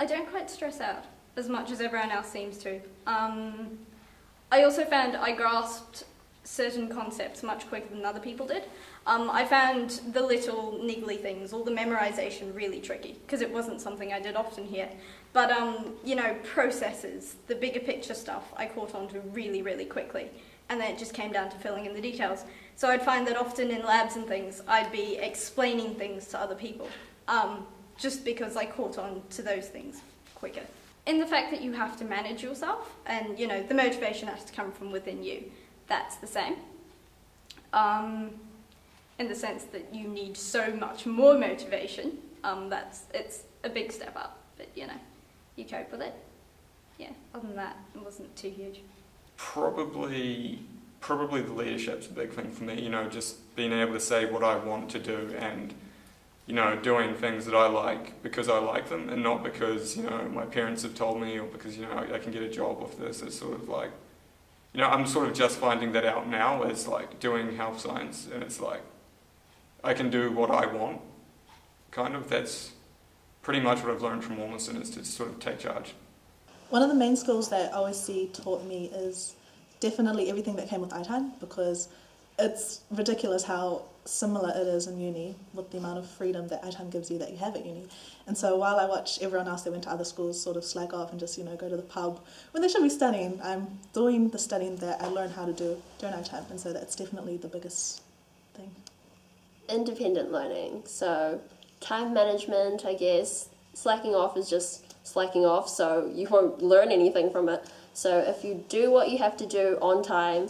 I don't quite stress out as much as everyone else seems to. I also found I grasped certain concepts much quicker than other people did. I found the little niggly things, all the memorization, really tricky, because it wasn't something I did often here. But, you know, processes, the bigger picture stuff, I caught on to really, really quickly. And then it just came down to filling in the details. So I'd find that often in labs and things, I'd be explaining things to other people, just because I caught on to those things quicker. In the fact that you have to manage yourself, and, you know, the motivation has to come from within you, that's the same. In the sense that you need so much more motivation, it's a big step up, but, you know, you cope with it. Yeah, other than that, it wasn't too huge. Probably the leadership's a big thing for me, you know, just being able to say what I want to do and, you know, doing things that I like because I like them and not because, you know, my parents have told me or because, you know, I can get a job with this. It's sort of like, you know, I'm sort of just finding that out now as like doing health science, and it's like, I can do what I want, kind of. That's pretty much what I've learned from Ormiston, is to sort of take charge. One of the main skills that OSC taught me is definitely everything that came with iTime, because it's ridiculous how similar it is in uni with the amount of freedom that iTime gives you that you have at uni. And so while I watch everyone else that went to other schools sort of slack off and just, you know, go to the pub when they should be studying, I'm doing the studying that I learned how to do during iTime, and so that's definitely the biggest thing. Independent learning, so time management, I guess. Slacking off is just slacking off, so you won't learn anything from it. So if you do what you have to do on time,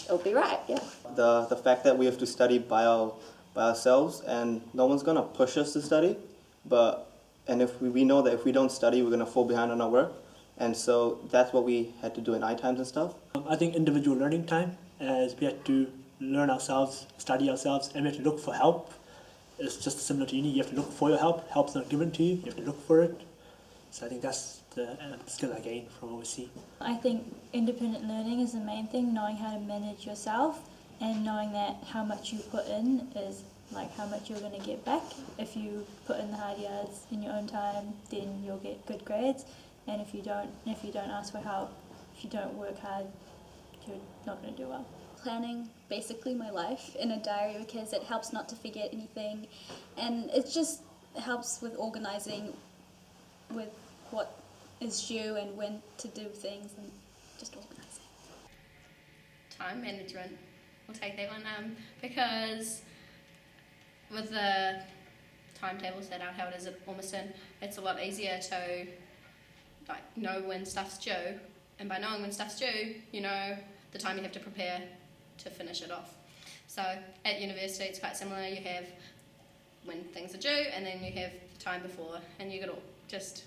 it'll be right, yeah. The fact that we have to study by ourselves, and no one's going to push us to study, and if we know that if we don't study, we're going to fall behind on our work, and so that's what we had to do in iTimes and stuff. I think individual learning time, as we had to learn ourselves, study ourselves, and we have to look for help. It's just similar to uni. You have to look for your help. Help's not given to you. You have to look for it. So I think that's the skill I gained from OSC. I think independent learning is the main thing, knowing how to manage yourself and knowing that how much you put in is like how much you're going to get back. If you put in the hard yards in your own time, then you'll get good grades. And if you don't ask for help, if you don't work hard, you're not going to do well. Planning basically my life in a diary, because it helps not to forget anything, and it just helps with organising with what is due and when to do things, and just organising. Time management, we'll take that one, because with the timetable set out how it is at Ormiston, it's a lot easier to like know when stuff's due, and by knowing when stuff's due, you know the time you have to prepare to finish it off. So at university it's quite similar. You have when things are due, and then you have the time before, and you got to just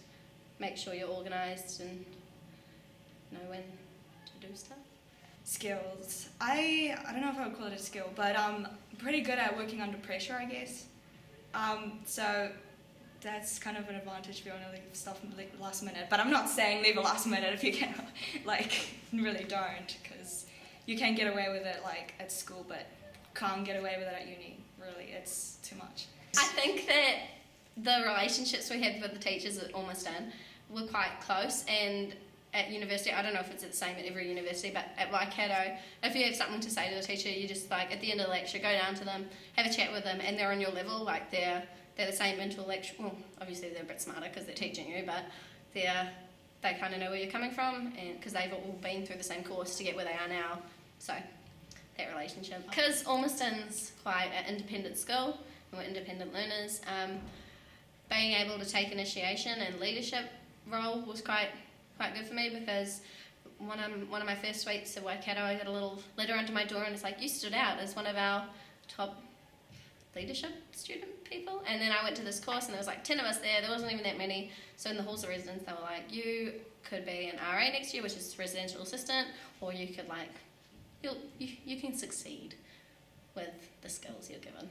make sure you're organised and know when to do stuff. Skills. I don't know if I would call it a skill, but I'm pretty good at working under pressure, I guess. So that's kind of an advantage if you want to leave stuff last minute. But I'm not saying leave it last minute if you can, like, really don't, because you can get away with it like at school, but can't get away with it at uni. Really, it's too much. I think that the relationships we had with the teachers at Ormiston were quite close, and at university, I don't know if it's the same at every university, but at Waikato, if you have something to say to the teacher, you just like at the end of the lecture go down to them, have a chat with them, and they're on your level, like they're the same mental lecture. Well, obviously they're a bit smarter because they're teaching you, but they kind of know where you're coming from, and because they've all been through the same course to get where they are now. So that relationship, because Ormiston's quite an independent school, and we're independent learners, being able to take initiation and leadership role was quite good for me, because one of my first weeks at Waikato, I got a little letter under my door, and it's like, you stood out as one of our top leadership student people. And then I went to this course, and there was like 10 of us there wasn't even that many. So in the halls of residence, they were like, you could be an RA next year, which is residential assistant, or you could like you can succeed with the skills you're given.